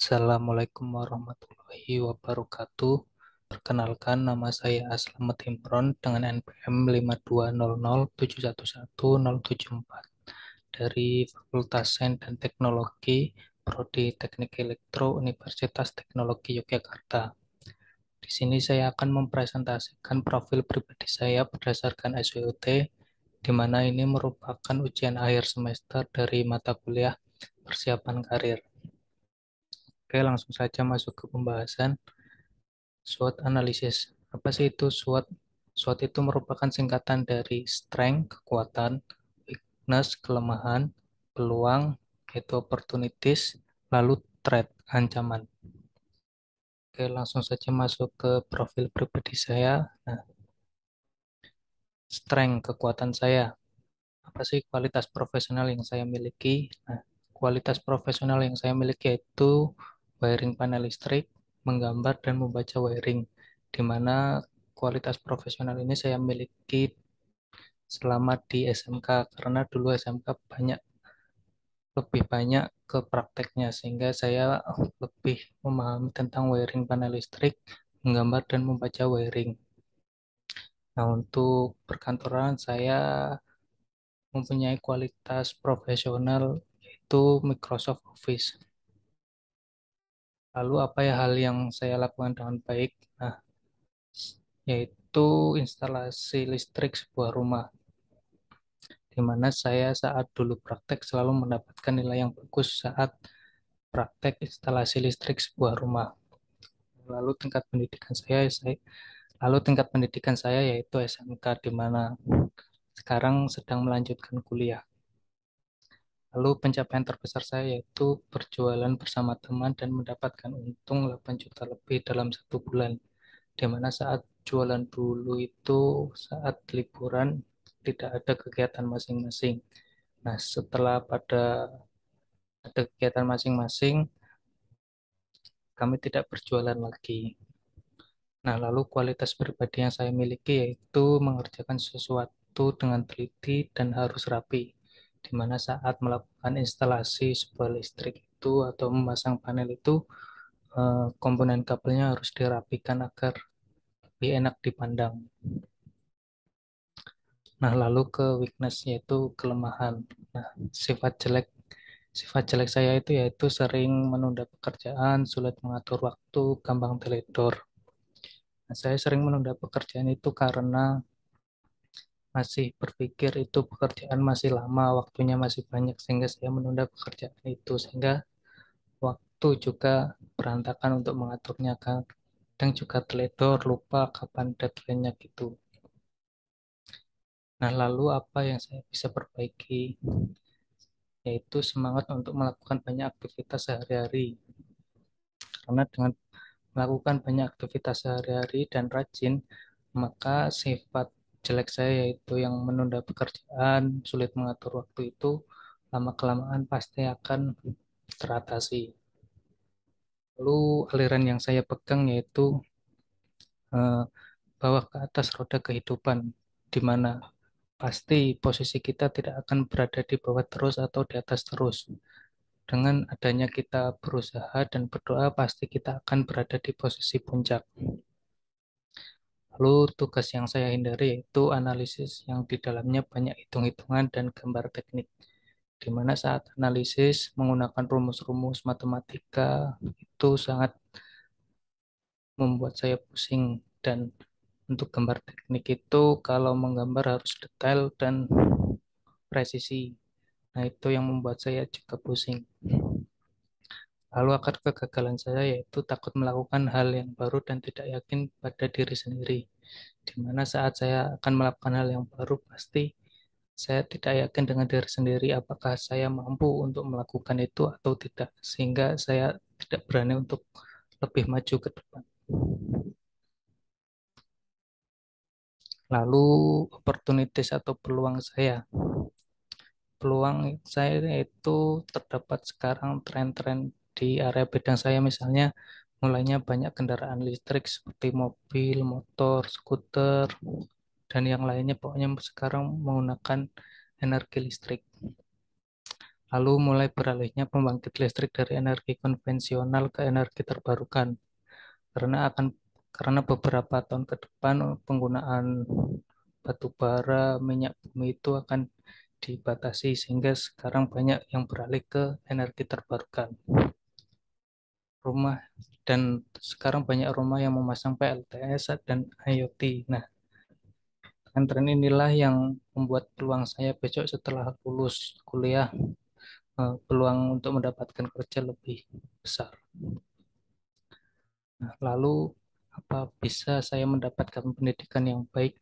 Assalamualaikum warahmatullahi wabarakatuh. Perkenalkan, nama saya Aslamet Imron dengan NPM 5200711074 dari Fakultas Sains dan Teknologi, Prodi Teknik Elektro, Universitas Teknologi Yogyakarta. Di sini saya akan mempresentasikan profil pribadi saya berdasarkan SWOT, di mana ini merupakan ujian akhir semester dari mata kuliah persiapan karir. Oke, langsung saja masuk ke pembahasan. SWOT analysis. Apa sih itu SWOT? SWOT itu merupakan singkatan dari strength, kekuatan, weakness, kelemahan, peluang, itu opportunities, lalu threat, ancaman. Oke, langsung saja masuk ke profil pribadi saya. Nah, strength, kekuatan saya. Apa sih kualitas profesional yang saya miliki? Nah, kualitas profesional yang saya miliki yaitu wiring panel listrik, menggambar dan membaca wiring, di mana kualitas profesional ini saya miliki selama di SMK, karena dulu SMK lebih banyak ke prakteknya, sehingga saya lebih memahami tentang wiring panel listrik, menggambar dan membaca wiring. Nah, untuk perkantoran saya mempunyai kualitas profesional yaitu Microsoft Office. Lalu apa ya hal yang saya lakukan dengan baik? Nah, yaitu instalasi listrik sebuah rumah, di mana saya saat dulu praktek selalu mendapatkan nilai yang bagus saat praktek instalasi listrik sebuah rumah. Lalu tingkat pendidikan saya yaitu SMK, di mana sekarang sedang melanjutkan kuliah. Lalu pencapaian terbesar saya yaitu berjualan bersama teman dan mendapatkan untung 8 juta lebih dalam 1 bulan. Di mana saat jualan dulu itu saat liburan tidak ada kegiatan masing-masing. Nah, setelah ada kegiatan masing-masing, kami tidak berjualan lagi. Nah, lalu kualitas pribadi yang saya miliki yaitu mengerjakan sesuatu dengan teliti dan harus rapi, di mana saat melakukan instalasi sebuah listrik itu atau memasang panel itu, komponen kabelnya harus dirapikan agar lebih enak dipandang. Nah, lalu ke weakness yaitu kelemahan. Nah, sifat jelek sifat jelek saya itu yaitu sering menunda pekerjaan, sulit mengatur waktu, gampang teledor. Nah, saya sering menunda pekerjaan itu karena masih berpikir itu pekerjaan masih lama, waktunya masih banyak, sehingga saya menunda pekerjaan itu, sehingga waktu juga berantakan untuk mengaturnya. Kadang juga teledor, lupa kapan deadline-nya gitu. Nah, lalu apa yang saya bisa perbaiki? Yaitu semangat untuk melakukan banyak aktivitas sehari-hari. Karena dengan melakukan banyak aktivitas sehari-hari dan rajin, maka sifat jelek saya yaitu yang menunda pekerjaan, sulit mengatur waktu itu, lama-kelamaan pasti akan teratasi. Lalu aliran yang saya pegang yaitu eh, bawah ke atas roda kehidupan, di mana pasti posisi kita tidak akan berada di bawah terus atau di atas terus. Dengan adanya kita berusaha dan berdoa, pasti kita akan berada di posisi puncak. Lalu tugas yang saya hindari yaitu analisis yang di dalamnya banyak hitung-hitungan dan gambar teknik. Di mana saat analisis menggunakan rumus-rumus matematika itu sangat membuat saya pusing, dan untuk gambar teknik itu kalau menggambar harus detail dan presisi. Nah, itu yang membuat saya juga pusing. Lalu akar kegagalan saya yaitu takut melakukan hal yang baru dan tidak yakin pada diri sendiri. Di mana saat saya akan melakukan hal yang baru, pasti saya tidak yakin dengan diri sendiri apakah saya mampu untuk melakukan itu atau tidak, sehingga saya tidak berani untuk lebih maju ke depan. Lalu opportunities atau peluang saya. Peluang saya itu terdapat sekarang tren-tren di area bidang saya, misalnya mulainya banyak kendaraan listrik seperti mobil, motor, skuter, dan yang lainnya, pokoknya sekarang menggunakan energi listrik. lalu mulai beralihnya pembangkit listrik dari energi konvensional ke energi terbarukan. Karena beberapa tahun ke depan penggunaan batu bara, minyak bumi itu akan dibatasi sehingga sekarang banyak yang beralih ke energi terbarukan. Rumah dan sekarang banyak rumah yang memasang PLTS dan IoT. Nah, dengan tren inilah yang membuat peluang saya besok setelah lulus kuliah, peluang untuk mendapatkan kerja lebih besar. Nah, lalu apa bisa saya mendapatkan pendidikan yang baik?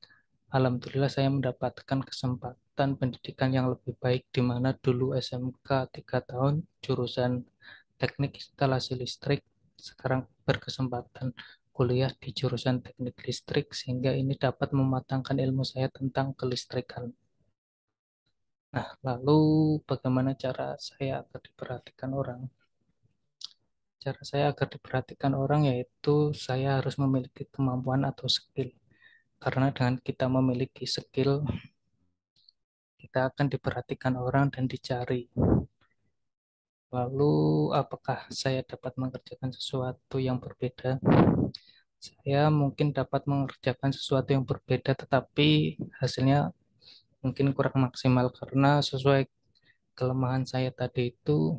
Alhamdulillah saya mendapatkan kesempatan pendidikan yang lebih baik di mana dulu SMK 3 tahun jurusan teknik instalasi listrik, sekarang berkesempatan kuliah di jurusan teknik listrik sehingga ini dapat mematangkan ilmu saya tentang kelistrikan. Nah, lalu bagaimana cara saya agar diperhatikan orang? Cara saya agar diperhatikan orang yaitu saya harus memiliki kemampuan atau skill. Karena dengan kita memiliki skill, kita akan diperhatikan orang dan dicari. Lalu, apakah saya dapat mengerjakan sesuatu yang berbeda? Saya mungkin dapat mengerjakan sesuatu yang berbeda, tetapi hasilnya mungkin kurang maksimal karena sesuai kelemahan saya tadi itu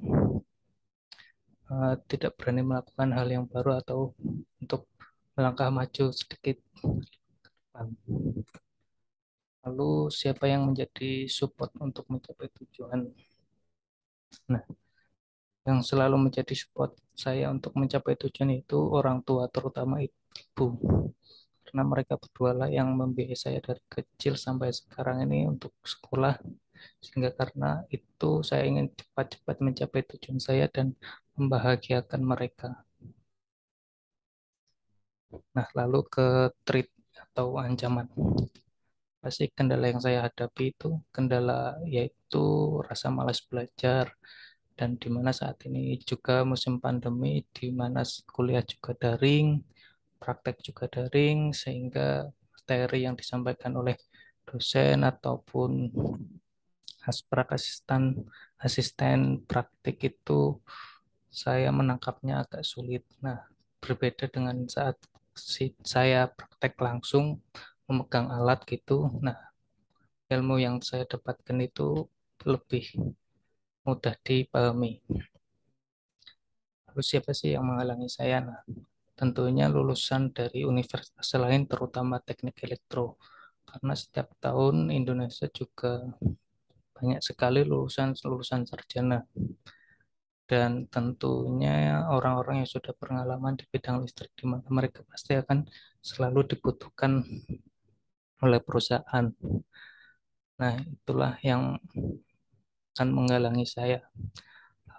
tidak berani melakukan hal yang baru atau untuk melangkah maju sedikit. Lalu siapa yang menjadi support untuk mencapai tujuan? Nah, yang selalu menjadi support saya untuk mencapai tujuan itu orang tua, terutama ibu. Karena mereka berdua lah yang membiayai saya dari kecil sampai sekarang ini untuk sekolah. Sehingga karena itu saya ingin cepat-cepat mencapai tujuan saya dan membahagiakan mereka. Nah, lalu ke treat atau ancaman. Pasti kendala yang saya hadapi itu kendala yaitu rasa malas belajar, dan di mana saat ini juga musim pandemi di mana kuliah juga daring, praktek juga daring sehingga materi yang disampaikan oleh dosen ataupun asisten praktik itu saya menangkapnya agak sulit. Nah, berbeda dengan saat saya praktek langsung memegang alat gitu. Nah, ilmu yang saya dapatkan itu lebih mudah dipahami. Lalu siapa sih yang menghalangi saya? Nah, tentunya lulusan dari universitas lain terutama teknik elektro. Karena setiap tahun Indonesia juga banyak sekali lulusan-lulusan sarjana. Dan tentunya orang-orang yang sudah berpengalaman di bidang listrik di mana mereka pasti akan selalu dibutuhkan oleh perusahaan. Nah, itulah yang akan menghalangi saya.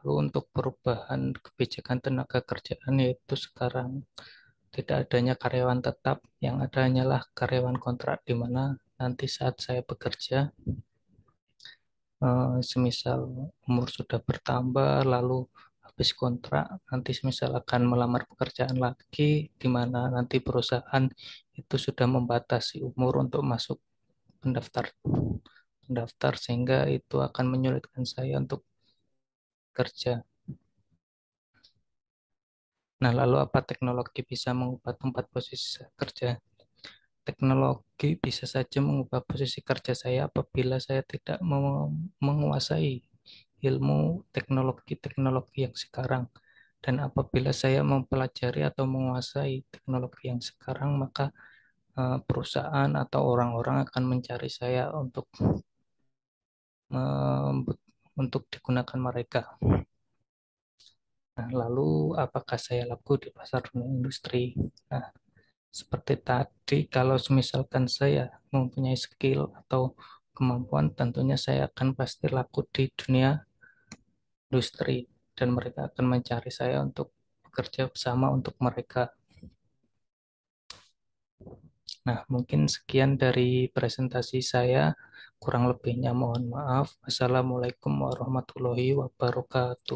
Lalu untuk perubahan kebijakan tenaga kerjaan yaitu sekarang tidak adanya karyawan tetap, yang ada hanyalah karyawan kontrak di mana nanti saat saya bekerja, semisal umur sudah bertambah lalu habis kontrak, nanti semisal akan melamar pekerjaan lagi di mana nanti perusahaan itu sudah membatasi umur untuk masuk pendaftar pendaftar sehingga itu akan menyulitkan saya untuk kerja. Nah, lalu apa teknologi bisa mengubah tempat posisi kerja? Teknologi bisa saja mengubah posisi kerja saya apabila saya tidak menguasai ilmu teknologi-teknologi yang sekarang. Dan apabila saya mempelajari atau menguasai teknologi yang sekarang, maka perusahaan atau orang-orang akan mencari saya untuk digunakan mereka. Nah, lalu apakah saya laku di pasar dunia industri? Nah, seperti tadi, kalau misalkan saya mempunyai skill atau kemampuan, tentunya saya akan pasti laku di dunia industri dan mereka akan mencari saya untuk bekerja bersama untuk mereka. Nah, mungkin sekian dari presentasi saya. Kurang lebihnya mohon maaf. Wassalamualaikum warahmatullahi wabarakatuh.